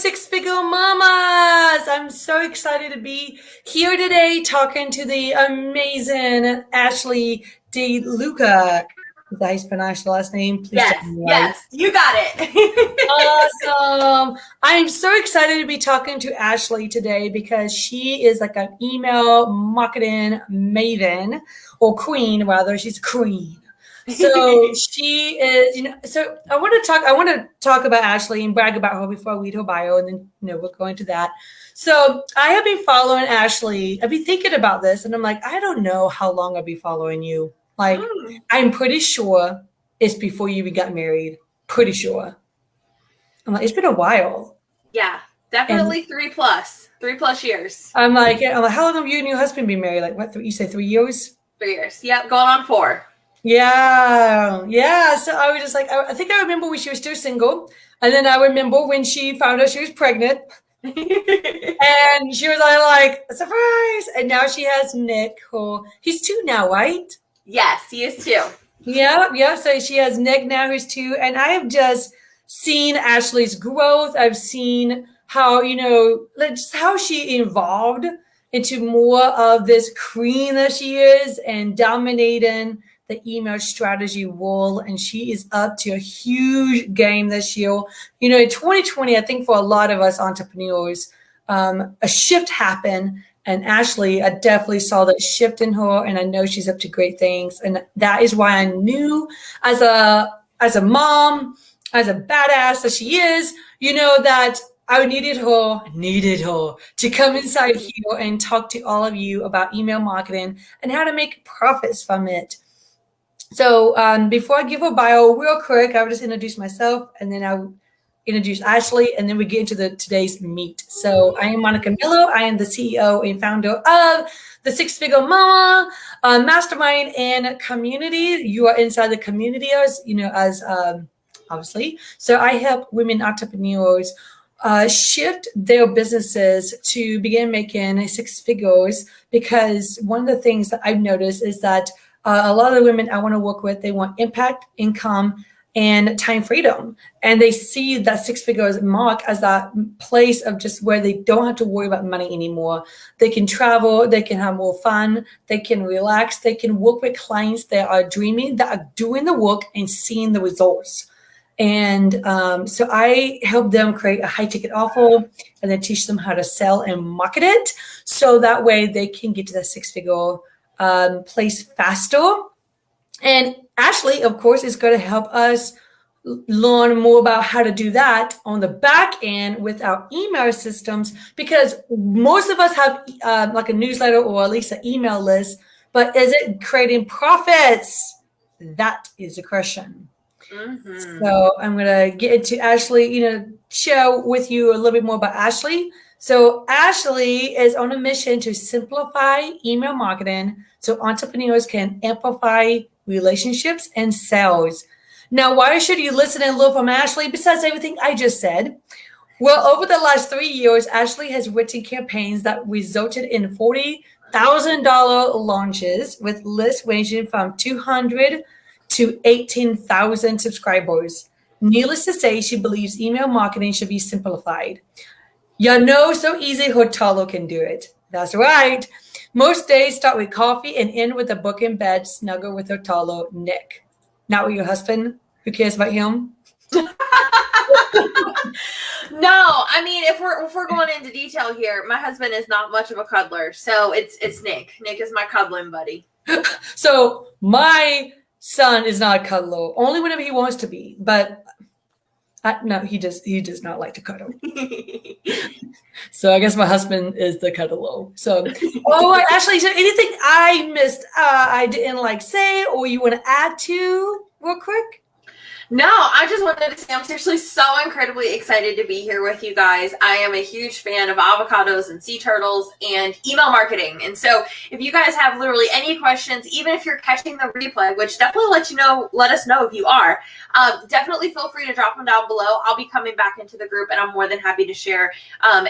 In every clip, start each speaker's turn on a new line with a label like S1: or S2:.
S1: six-figure mamas. I'm so excited to be here today talking to the amazing Ashley Deluca. Is that how you pronounce your last name? Please tell me right.
S2: Yes, you got it.
S1: Awesome. I'm so excited to be talking to Ashley today because she is like an email marketing maven, or queen rather. She's a queen. So she is, so I want to talk about Ashley and brag about her before I read her bio, and then, we'll go into that. So I have been following Ashley. I've been thinking about this, and I'm like, I don't know how long I've been following you. Like, I'm pretty sure it's before you even got married. Pretty sure. I'm like, it's been a while.
S2: Yeah, definitely and 3+ years.
S1: I'm like, how long have you and your husband been married? Like, what? You say 3 years?
S2: 3 years. Yep, going on 4.
S1: Yeah. So I was just like, I think I remember when she was still single, and then I remember when she found out she was pregnant, and she was like, surprise! And now she has Nick, who he's 2 now, right?
S2: Yes, he is 2.
S1: Yeah. So she has Nick now, who's 2, and I have just seen Ashley's growth. I've seen how, just how she evolved into more of this queen that she is and dominating the email strategy world. And she is up to a huge game this year. In 2020, I think for a lot of us entrepreneurs, a shift happened. And Ashley, I definitely saw that shift in her, and I know she's up to great things. And that is why I knew as a mom, as a badass that she is, that I needed her to come inside here and talk to all of you about email marketing and how to make profits from it. So before I give her bio real quick, I will just introduce myself, and then I'll introduce Ashley, and then we get into today's meat. So I am Monica Milo. I am the CEO and founder of the Six-Figure Mama Mastermind and community. You are inside the community, as obviously. So I help women entrepreneurs shift their businesses to begin making 6 figures, because one of the things that I've noticed is that a lot of the women I want to work with, they want impact, income, and time freedom. And they see that 6 figures mark as that place of just where they don't have to worry about money anymore. They can travel, they can have more fun, they can relax, they can work with clients that are dreaming, that are doing the work and seeing the results. And so I help them create a high ticket offer and then teach them how to sell and market it, so that way they can get to that 6 figure place faster. And Ashley, of course, is going to help us learn more about how to do that on the back end with our email systems, because most of us have like a newsletter or at least an email list, but is it creating profits? That is the question. So I'm going to get into Ashley, share with you a little bit more about Ashley. So Ashley is on a mission to simplify email marketing so entrepreneurs can amplify relationships and sales. Now, why should you listen and learn from Ashley besides everything I just said? Well, over the last 3 years, Ashley has written campaigns that resulted in $40,000 launches with lists ranging from 200 to 18,000 subscribers. Needless to say, she believes email marketing should be simplified. So easy Hotalo can do it. That's right. Most days start with coffee and end with a book in bed, snuggle with Hotalo, Nick. Not with your husband. Who cares about him?
S2: No, I mean, if we're going into detail here, my husband is not much of a cuddler, so it's Nick. Nick is my cuddling buddy.
S1: So my son is not a cuddler, only whenever he wants to be, but no, he does not like to cuddle. So I guess my husband is the cuddler. So, Ashley, is there anything I missed, I didn't say, or you want to add to real quick?
S2: No, I just wanted to say I'm seriously so incredibly excited to be here with you guys. I am a huge fan of avocados and sea turtles and email marketing. And so if you guys have literally any questions, even if you're catching the replay, which definitely let us know if you are, definitely feel free to drop them down below. I'll be coming back into the group, and I'm more than happy to share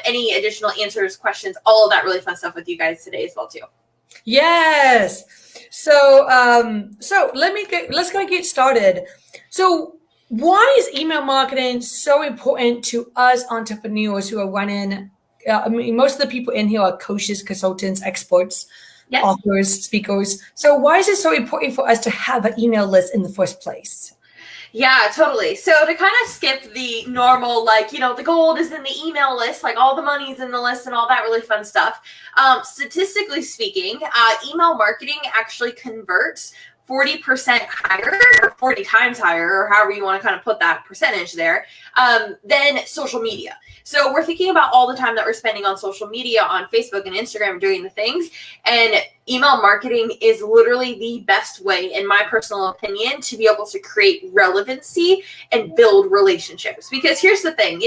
S2: any additional answers, questions, all of that really fun stuff with you guys today as well too.
S1: Yes. So let's go get started. So Why is email marketing so important to us entrepreneurs who are running? I mean, most of the people in here are coaches, consultants, experts,
S2: Yes.
S1: authors, speakers. So why is it so important for us to have an email list in the first place?
S2: Yeah, totally. So to kind of skip the normal, like, the gold is in the email list, like all the money's in the list and all that really fun stuff. Statistically speaking, email marketing actually converts 40% higher, or 40 times higher, or however you want to kind of put that percentage there, than social media. So we're thinking about all the time that we're spending on social media, on Facebook and Instagram, doing the things. And email marketing is literally the best way, in my personal opinion, to be able to create relevancy and build relationships. Because here's the thing,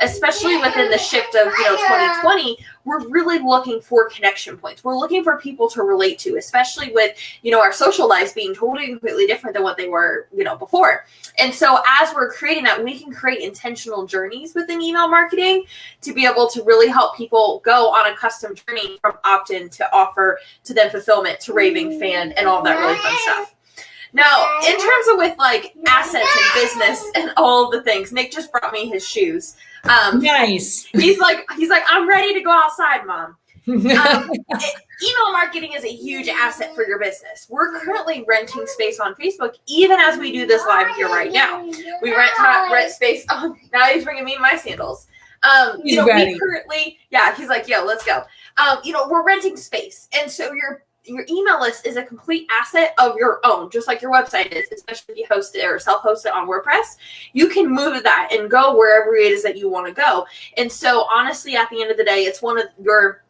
S2: especially within the shift of, 2020, we're really looking for connection points. We're looking for people to relate to, especially with, our social lives being totally completely different than what they were, before. And so as we're creating that, we can create intentional journeys within email marketing to be able to really help people go on a custom journey from opt-in to offer to then fulfillment to raving fan and all that really fun stuff. Now, in terms of with like assets and business and all the things, Nick just brought me his shoes.
S1: Nice.
S2: He's like, I'm ready to go outside, Mom. Email marketing is a huge asset for your business. We're currently renting space on Facebook, even as we do this live here right now. We rent space. Oh, now he's bringing me my sandals.
S1: He's ready.
S2: We currently, he's like, yo, let's go. We're renting space, and so your email list is a complete asset of your own, just like your website is, especially if you host it or self-host it on WordPress. You can move that and go wherever it is that you want to go. And so honestly, at the end of the day, it's one of your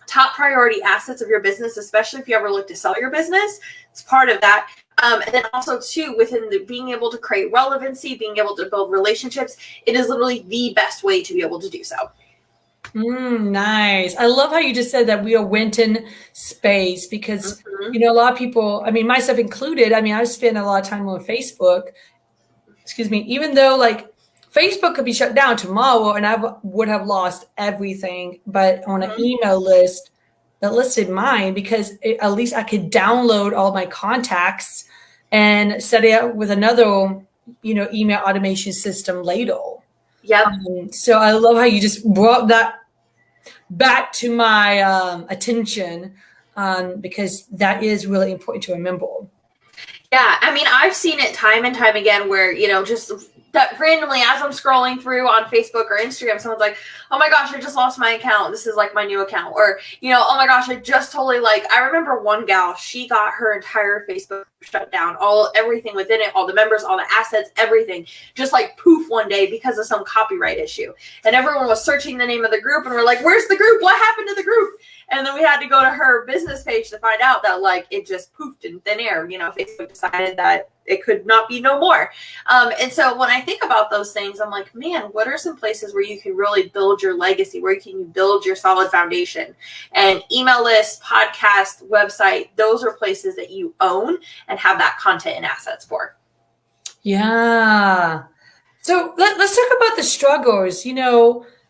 S2: top priority assets of your business, especially if you ever look to sell your business. It's part of that. And then also too, within the being able to create relevancy, being able to build relationships, it is literally the best way to be able to do so.
S1: Nice. I love how you just said that we are renting space because, a lot of people, I mean, myself included, I mean, I spend a lot of time on Facebook, even though like Facebook could be shut down tomorrow and I would have lost everything, but on an email list that listed mine because at least I could download all my contacts and set it up with another, email automation system later.
S2: Yep.
S1: So I love how you just brought that back to my attention because that is really important to remember.
S2: Yeah, I mean, I've seen it time and time again where, just that randomly as I'm scrolling through on Facebook or Instagram, someone's like, oh my gosh, I just lost my account. This is like my new account. Or, oh my gosh, I just totally I remember one gal, she got her entire Facebook shut down, everything within it, all the members, all the assets, everything, just like poof one day because of some copyright issue. And everyone was searching the name of the group and we're like, where's the group? What happened to the group? And then we had to go to her business page to find out that it just poofed in thin air. Facebook decided that it could not be no more. And so when I think about those things, I'm like, man, what are some places where you can really build your legacy? Where can you build your solid foundation? And email list, podcast, website, those are places that you own and have that content and assets for.
S1: Yeah. So let's talk about the struggles,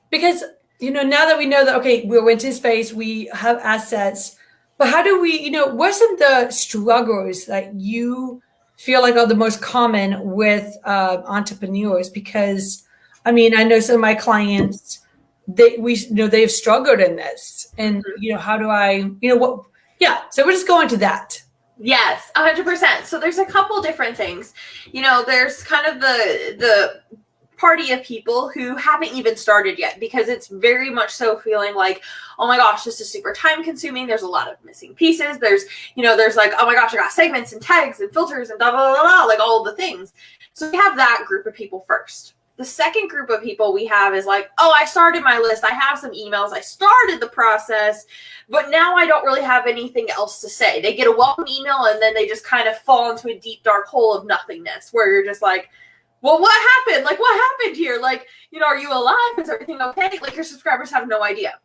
S1: because now that we know that, okay, we're renting space, we have assets, but how do we, what's some of the struggles that you feel like are the most common with entrepreneurs? Because, I mean, I know some of my clients, they've struggled in this. And, how do I, so we're just going to that.
S2: Yes, 100%. So there's a couple different things. There's kind of the party of people who haven't even started yet because it's very much so feeling like, oh my gosh, this is super time consuming. There's a lot of missing pieces. There's like, oh my gosh, I got segments and tags and filters and blah, blah, blah, blah, like all the things. So we have that group of people first. The second group of people we have is like, oh, I started my list. I have some emails. I started the process, but now I don't really have anything else to say. They get a welcome email and then they just kind of fall into a deep, dark hole of nothingness where you're just like, well, what happened? What happened here? Are you alive? Is everything okay? Your subscribers have no idea.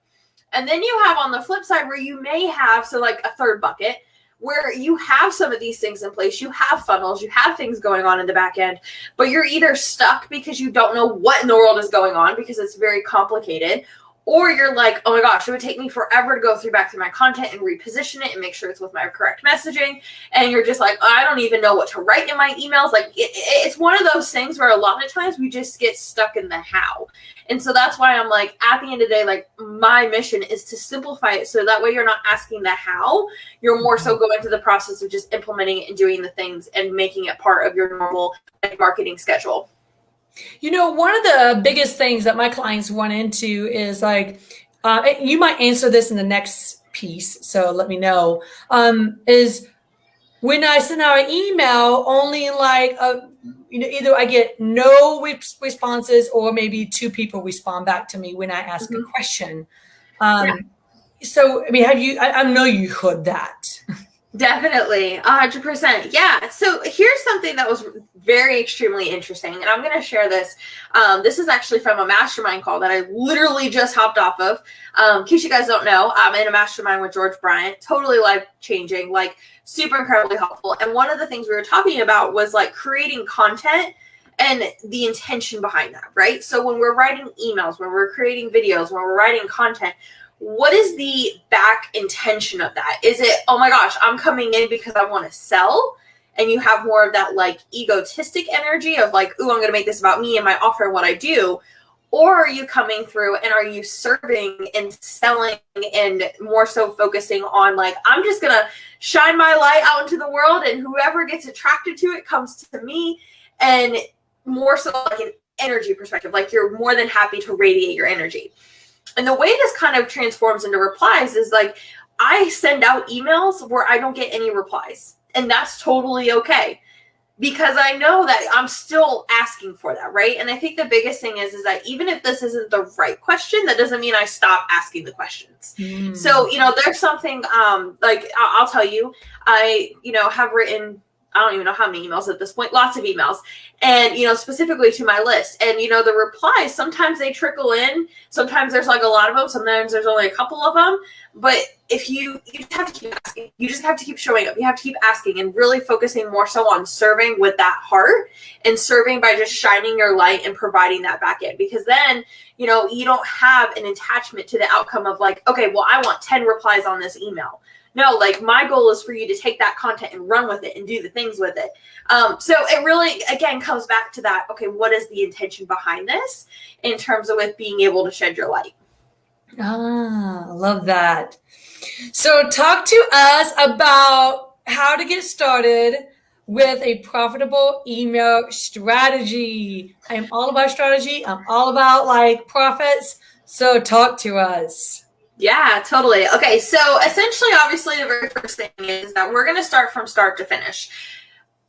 S2: And then you have on the flip side where you may have, a third bucket where you have some of these things in place. You have funnels, you have things going on in the back end, but you're either stuck because you don't know what in the world is going on because it's very complicated, Or you're like, oh my gosh, it would take me forever to go back through my content and reposition it and make sure it's with my correct messaging. And you're just like, I don't even know what to write in my emails. Like it's one of those things where a lot of times we just get stuck in the how. And so that's why I'm like, at the end of the day, like my mission is to simplify it so that way you're not asking the how. You're more so going through the process of just implementing it and doing the things and making it part of your normal marketing schedule.
S1: You know, one of the biggest things that my clients run into is like, you might answer this in the next piece, so let me know, is when I send out an email, only like, either I get no responses or maybe 2 people respond back to me when I ask a question. So, I mean, I know you heard that.
S2: Definitely, 100%. Yeah. So here's something that was very extremely interesting, and I'm going to share this. This is actually from a mastermind call that I literally just hopped off of. In case you guys don't know, I'm in a mastermind with George Bryant. Totally life-changing, like super incredibly helpful. And one of the things we were talking about was like creating content and the intention behind that, right? So when we're writing emails, when we're creating videos, when we're writing content, what is the back intention of that? Is it, oh my gosh, I'm coming in because I want to sell? And you have more of that like egotistic energy of like, ooh, I'm going to make this about me and my offer and what I do. Or are you coming through and are you serving and selling and more so focusing on like, I'm just going to shine my light out into the world and whoever gets attracted to it comes to me, and more so like an energy perspective, like you're more than happy to radiate your energy. And the way this kind of transforms into replies is like, I send out emails where I don't get any replies. And that's totally okay, because I know that I'm still asking for that, right? And I think the biggest thing is that even if this isn't the right question, that doesn't mean I stop asking the questions. So, there's something like I'll tell you, I, have written, I don't even know how many emails at this point, lots of emails, and, specifically to my list. And, the replies, sometimes they trickle in. Sometimes there's like a lot of them. Sometimes there's only a couple of them. But if you just have to keep asking, you just have to keep showing up. You have to keep asking and really focusing more so on serving with that heart and serving by just shining your light and providing that back in. Because then, you don't have an attachment to the outcome of like, okay, well, I want 10 replies on this email. No, like my goal is for you to take that content and run with it and do the things with it. So it really, again, comes back to that, okay, what is the intention behind this in terms of with being able to shed your light?
S1: I love that. So talk to us about how to get started with a profitable email strategy. I am all about strategy. I'm all about like profits. So talk to us.
S2: Yeah, totally. Okay, so essentially, obviously, the very first thing is that we're going to start from start to finish.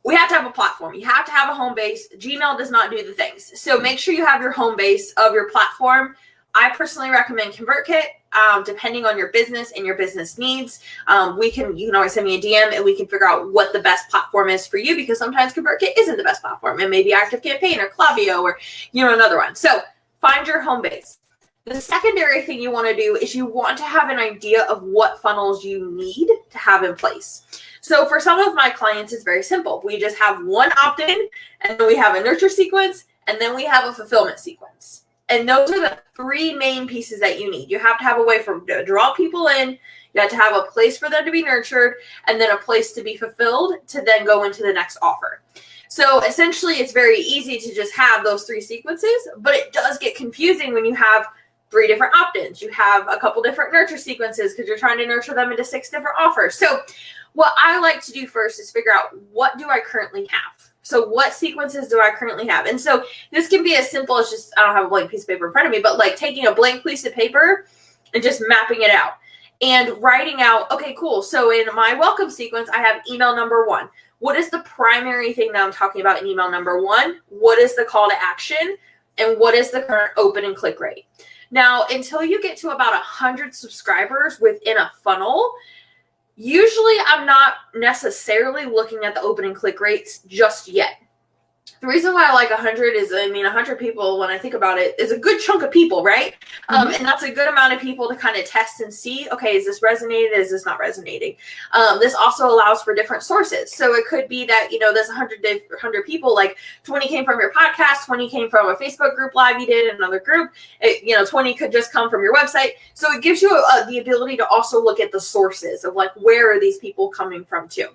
S2: We have to have a platform. You have to have a home base. Gmail does not do the things. So make sure you have your home base of your platform. I personally recommend ConvertKit, depending on your business and your business needs. You can always send me a DM and we can figure out what the best platform is for you, because sometimes ConvertKit isn't the best platform. It may be ActiveCampaign or Klaviyo or, another one. So find your home base. The secondary thing you want to do is you want to have an idea of what funnels you need to have in place. So for some of my clients, it's very simple. We just have one opt-in, and then we have a nurture sequence, and then we have a fulfillment sequence. And those are the 3 main pieces that you need. You have to have a way to draw people in. You have to have a place for them to be nurtured, and then a place to be fulfilled to then go into the next offer. So essentially, it's very easy to just have those 3 sequences, but it does get confusing when you have 3 different opt-ins. You have a couple different nurture sequences because you're trying to nurture them into 6 different offers. So what I like to do first is figure out, what do I currently have? So what sequences do I currently have? And so this can be as simple as just, I don't have a blank piece of paper in front of me, but like taking a blank piece of paper and just mapping it out and writing out, okay, cool. So in my welcome sequence, I have email number 1. What is the primary thing that I'm talking about in email number 1? What is the call to action? And what is the current open and click rate? Now, until you get to about 100 subscribers within a funnel, usually I'm not necessarily looking at the open and click rates just yet. The reason why I like 100 is, 100 people, when I think about it, is a good chunk of people, right? And that's a good amount of people to kind of test and see, okay, is this resonating? Is this not resonating? This also allows for different sources. So it could be that, there's 100 people, like 20 came from your podcast, 20 came from a Facebook group live you did in another group, 20 could just come from your website. So it gives you the ability to also look at the sources of like, where are these people coming from too?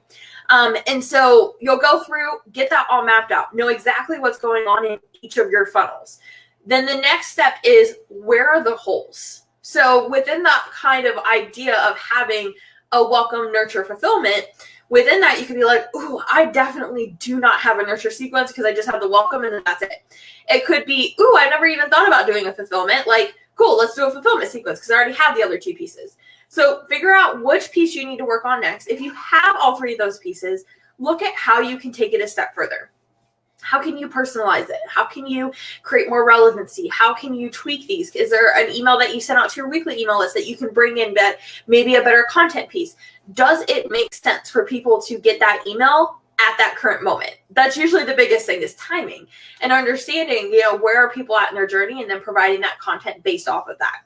S2: And so you'll go through, get that all mapped out, know exactly what's going on in each of your funnels. Then the next step is, where are the holes? So within that kind of idea of having a welcome, nurture, fulfillment, within that, you could be like, ooh, I definitely do not have a nurture sequence because I just have the welcome and then that's it. It could be, ooh, I never even thought about doing a fulfillment. Like, cool, let's do a fulfillment sequence because I already have the other two pieces. So figure out which piece you need to work on next. If you have all three of those pieces, look at how you can take it a step further. How can you personalize it? How can you create more relevancy? How can you tweak these? Is there an email that you send out to your weekly email list that you can bring in that maybe a better content piece? Does it make sense for people to get that email at that current moment? That's usually the biggest thing, is timing and understanding, where are people at in their journey, and then providing that content based off of that.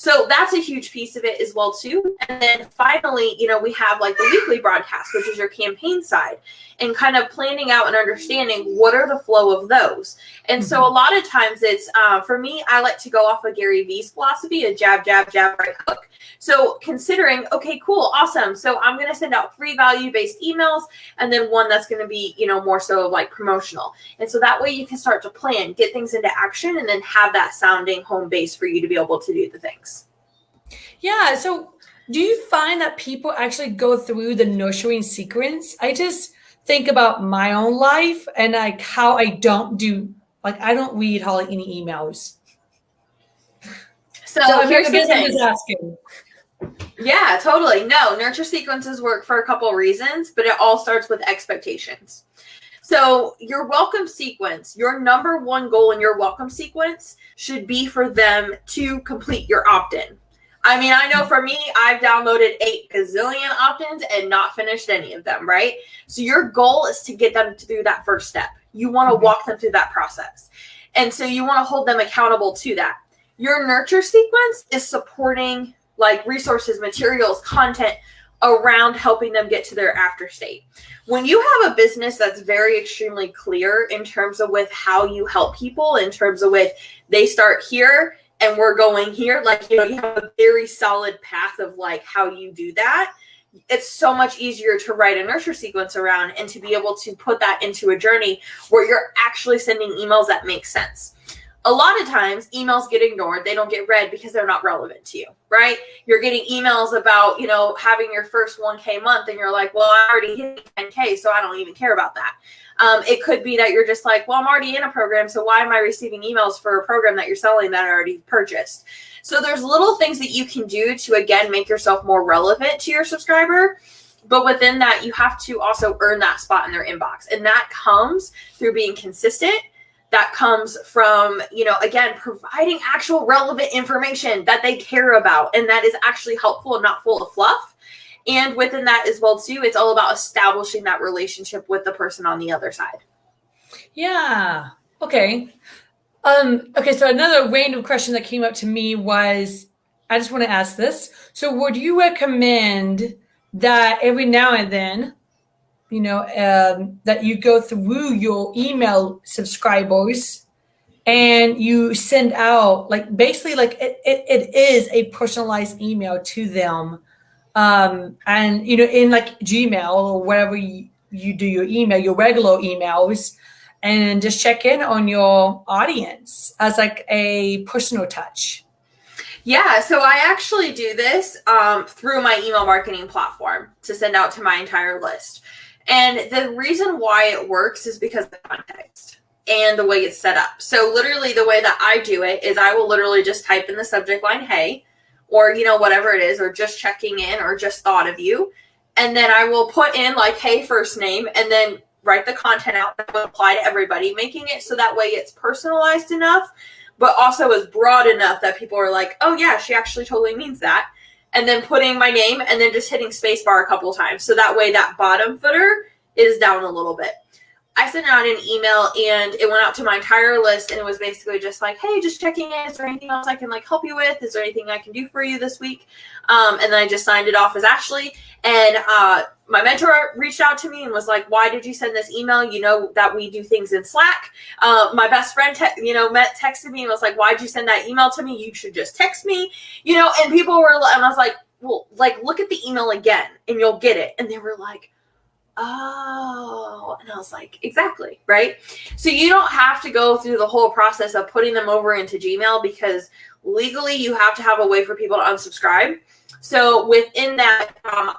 S2: So that's a huge piece of it as well too. And then finally, we have like the weekly broadcast, which is your campaign side, and kind of planning out and understanding what are the flow of those. And so a lot of times it's, for me, I like to go off of Gary Vee's philosophy, a jab, jab, jab, right hook. So considering, okay, cool, awesome. So I'm going to send out 3 value-based emails and then 1 that's going to be, more so like promotional. And so that way you can start to plan, get things into action, and then have that sounding home base for you to be able to do the things.
S1: Yeah. So do you find that people actually go through the nurturing sequence? I just think about my own life and like how I don't read hardly any emails.
S2: So here's the thing. I'm just asking. Yeah, totally. No, nurture sequences work for a couple of reasons, but it all starts with expectations. So your welcome sequence, your number one goal in your welcome sequence should be for them to complete your opt-in. I know for me, I've downloaded 8 gazillion opt-ins and not finished any of them, right? So your goal is to get them through that first step. You want to walk them through that process. And so you want to hold them accountable to that. Your nurture sequence is supporting like resources, materials, content around helping them get to their after state. When you have a business that's very extremely clear in terms of with how you help people, in terms of with they start here and we're going here, like, you have a very solid path of like how you do that, it's so much easier to write a nurture sequence around and to be able to put that into a journey where you're actually sending emails that make sense. A lot of times emails get ignored. They don't get read because they're not relevant to you, right? You're getting emails about, having your first 1K month and you're like, well, I already hit 10K, so I don't even care about that. It could be that you're just like, well, I'm already in a program, so why am I receiving emails for a program that you're selling that I already purchased? So there's little things that you can do to, again, make yourself more relevant to your subscriber. But within that, you have to also earn that spot in their inbox. And that comes through being consistent. That comes from, again, providing actual relevant information that they care about and that is actually helpful and not full of fluff. And within that as well, too, it's all about establishing that relationship with the person on the other side.
S1: Yeah. Okay. Okay. So another random question that came up to me was, I just want to ask this. So would you recommend that every now and then, that you go through your email subscribers and you send out basically it is a personalized email to them. And, in like Gmail or wherever you do your email, your regular emails, and just check in on your audience as like a personal touch.
S2: Yeah, so I actually do this through my email marketing platform to send out to my entire list. And the reason why it works is because of the context and the way it's set up. So literally the way that I do it is I will literally just type in the subject line, hey, or, whatever it is, or just checking in or just thought of you. And then I will put in like, hey, first name, and then write the content out that will apply to everybody, making it so that way it's personalized enough, but also is broad enough that people are like, oh yeah, she actually totally means that. And then putting my name and then just hitting spacebar a couple times. So that way that bottom footer is down a little bit. I sent out an email and it went out to my entire list, and it was basically just like, hey, just checking in. Is there anything else I can like help you with? Is there anything I can do for you this week? And then I just signed it off as Ashley. And my mentor reached out to me and was like, why did you send this email? You know that we do things in Slack. My best friend, texted me and was like, why'd you send that email to me? You should just text me, and people were, and I was like, well, like, look at the email again and you'll get it. And they were like, oh, and I was like, exactly, right? So you don't have to go through the whole process of putting them over into Gmail, because legally you have to have a way for people to unsubscribe. So within that,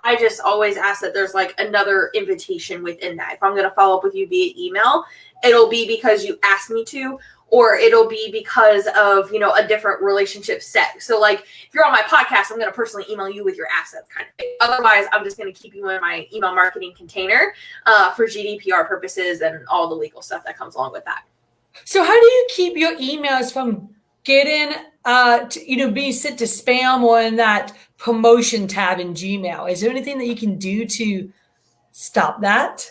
S2: I just always ask that there's like another invitation within that. If I'm going to follow up with you via email, it'll be because you asked me to, or it'll be because of, a different relationship set. So like if you're on my podcast, I'm going to personally email you with your assets kind of thing. Otherwise, I'm just going to keep you in my email marketing container for GDPR purposes and all the legal stuff that comes along with that.
S1: So how do you keep your emails from getting, being sent to spam or in that promotion tab in Gmail? Is there anything that you can do to stop that?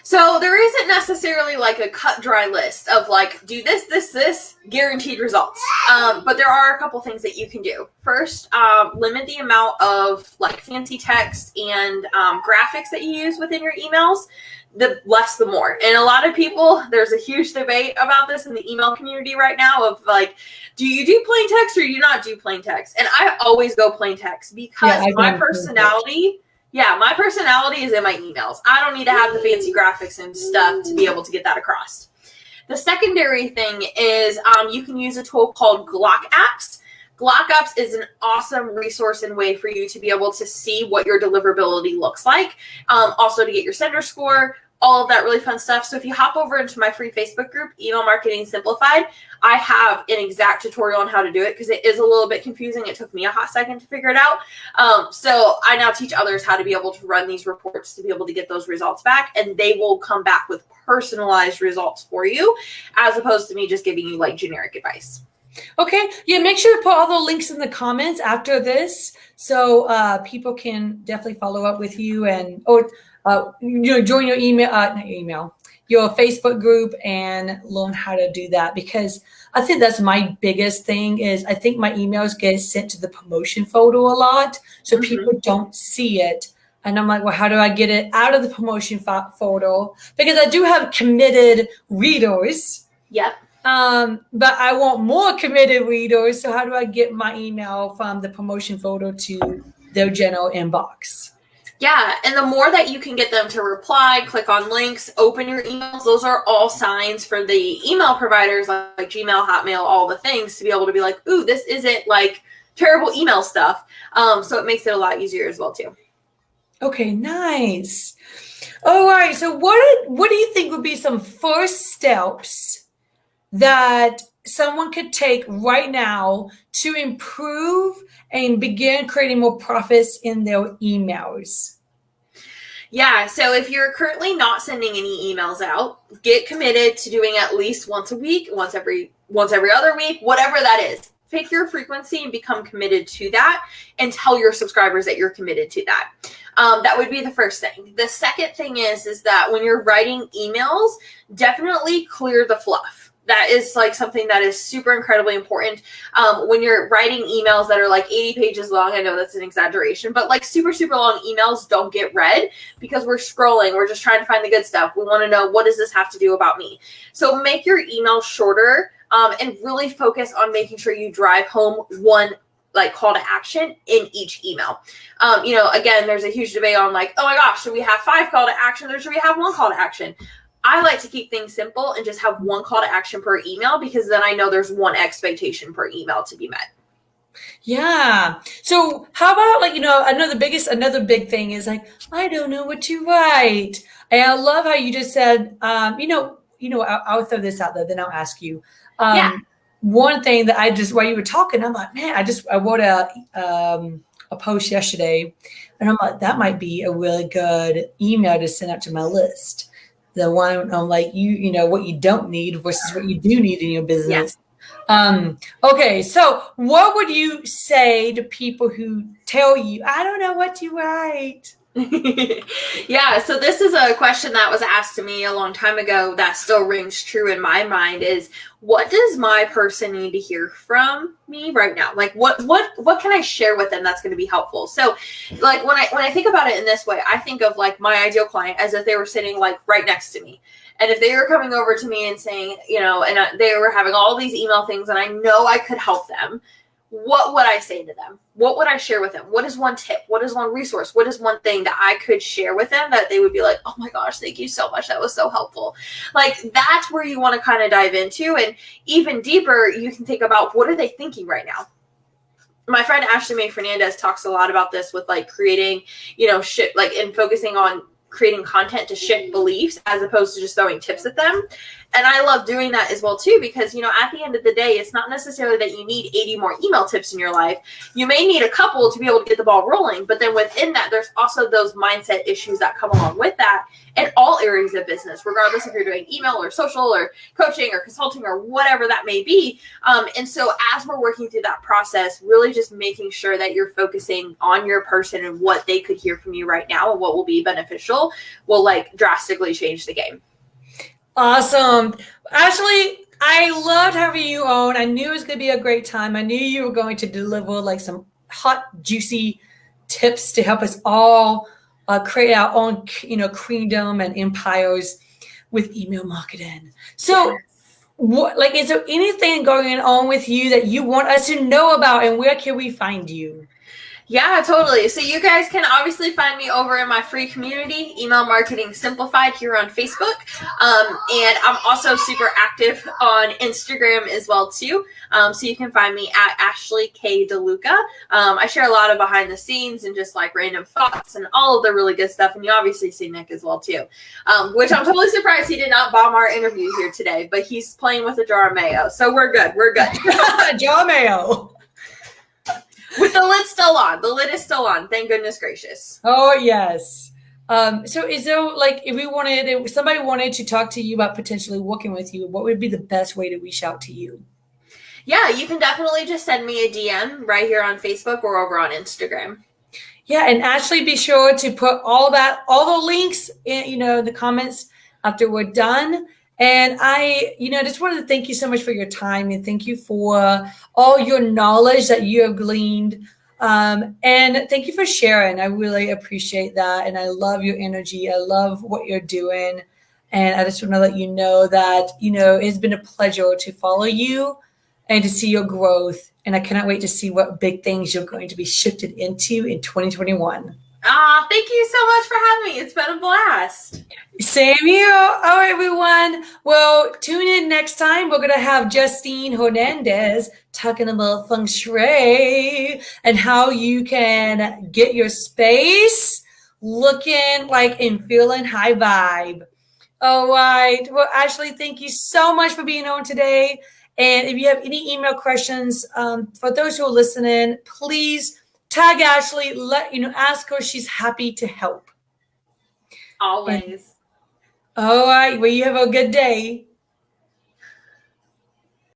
S2: So there isn't necessarily like a cut dry list of like, do this, guaranteed results. But there are a couple things that you can do. First, limit the amount of like fancy text and graphics that you use within your emails. The less, the more. And a lot of people, there's a huge debate about this in the email community right now of like, do you do plain text or do you not do plain text? And I always go plain text because my personality is in my emails. I don't need to have the fancy graphics and stuff to be able to get that across. The secondary thing is you can use a tool called Glock Apps. Glock Apps is an awesome resource and way for you to be able to see what your deliverability looks like. Also to get your sender score, all of that really fun stuff. So if you hop over into my free Facebook group, Email Marketing Simplified, I have an exact tutorial on how to do it because it is a little bit confusing. It took me a hot second to figure it out. So I now teach others how to be able to run these reports to be able to get those results back, and they will come back with personalized results for you as opposed to me just giving you like generic advice.
S1: Okay. Yeah, make sure to put all the links in the comments after this so people can definitely follow up with you and join your your Facebook group and learn how to do that, because I think that's my biggest thing is I think my emails get sent to the promotion folder a lot, so people don't see it. And I'm like, well, how do I get it out of the promotion folder? Because I do have committed readers.
S2: Yep.
S1: But I want more committed readers. So how do I get my email from the promotion folder to their general inbox?
S2: Yeah, and the more that you can get them to reply, click on links, open your emails, those are all signs for the email providers like Gmail, Hotmail, all the things to be able to be like, ooh, this isn't like terrible email stuff. So it makes it a lot easier as well too.
S1: Okay, nice. All right, so what do you think would be some first steps that someone could take right now to improve and begin creating more profits in their emails?
S2: Yeah, so if you're currently not sending any emails out, get committed to doing at least once a week, once every other week, whatever that is. Pick your frequency and become committed to that, and tell your subscribers that you're committed to that. That would be the first thing. The second thing is that when you're writing emails, definitely clear the fluff. That is like something that is super incredibly important. When you're writing emails that are like 80 pages long, I know that's an exaggeration, but like super, super long emails don't get read because we're scrolling. We're just trying to find the good stuff. We want to know, what does this have to do about me? So make your email shorter and really focus on making sure you drive home one like call to action in each email. Again, there's a huge debate on like, oh my gosh, should we have 5 call to action or should we have 1 call to action? I like to keep things simple and just have 1 call to action per email, because then I know there's 1 expectation per email to be met.
S1: Yeah. So how about another big thing is like, I don't know what to write. And I love how you just said, I'll throw this out there, then I'll ask you. One thing that while you were talking, I'm like, man, I wrote a post yesterday, and I'm like, that might be a really good email to send out to my list. The one on like what you don't need versus what you do need in your business. Yeah. Okay, so what would you say to people who tell you, I don't know what to write?
S2: Yeah, so this is a question that was asked to me a long time ago that still rings true in my mind is what does my person need to hear from me right now? Like what can I share with them that's going to be helpful? So like when I think about it in this way, I think of like my ideal client as if they were sitting like right next to me. And if they were coming over to me and saying, you know, and they were having all these email things and I know I could help them, what would I say to them? What would I share with them? What is one tip? What is one resource? What is one thing that I could share with them that they would be like, oh my gosh, thank you so much. That was so helpful. Like that's where you want to kind of dive into. And even deeper, you can think about what are they thinking right now? My friend Ashley Mae Fernandez talks a lot about this with like creating, you know, shit, like and focusing on creating content to shift beliefs as opposed to just throwing tips at them. And I love doing that as well too, because, you know, at the end of the day, it's not necessarily that you need 80 more email tips in your life. You may need a couple to be able to get the ball rolling, but then within that, there's also those mindset issues that come along with that in all areas of business, regardless if you're doing email or social or coaching or consulting or whatever that may be. And so as we're working through that process, really just making sure that you're focusing on your person and what they could hear from you right now and what will be beneficial will like drastically change the game.
S1: Awesome. Ashley, I loved having you on. I knew it was going to be a great time. I knew you were going to deliver like some hot, juicy tips to help us all create our own, you know, queendom and empires with email marketing. So what, like, is there anything going on with you that you want us to know about and where can we find you?
S2: Yeah, totally. So you guys can obviously find me over in my free community, Email Marketing Simplified, here on Facebook. And I'm also super active on Instagram as well, too. So you can find me at Ashley K. Deluca. I share a lot of behind the scenes and just like random thoughts and all of the really good stuff. And you obviously see Nick as well, too, which I'm totally surprised he did not bomb our interview here today, but he's playing with a jar of mayo. So we're good. We're good.
S1: Jar of mayo.
S2: With the lid still on. The lid is still on. Thank goodness gracious.
S1: Oh, yes. So is there like, if somebody wanted to talk to you about potentially working with you, what would be the best way to reach out to you?
S2: Yeah, you can definitely just send me a DM right here on Facebook or over on Instagram.
S1: Yeah. And Ashley, be sure to put all the links in, you know, the comments after we're done. And I, you know, just wanted to thank you so much for your time and thank you for all your knowledge that you have gleaned. And thank you for sharing. I really appreciate that. And I love your energy. I love what you're doing. And I just want to let you know that, you know, it's been a pleasure to follow you and to see your growth. And I cannot wait to see what big things you're going to be shifted into in 2021.
S2: Thank you so much for having me. It's been a blast.
S1: Same here. All right, everyone. Well, tune in next time. We're going to have Justine Hernandez talking about feng shui and how you can get your space looking like and feeling high vibe. All right. Well, Ashley, thank you so much for being on today. And if you have any email questions, for those who are listening, please tag Ashley, ask her. She's happy to help.
S2: Always.
S1: All right. Well, you have a good day.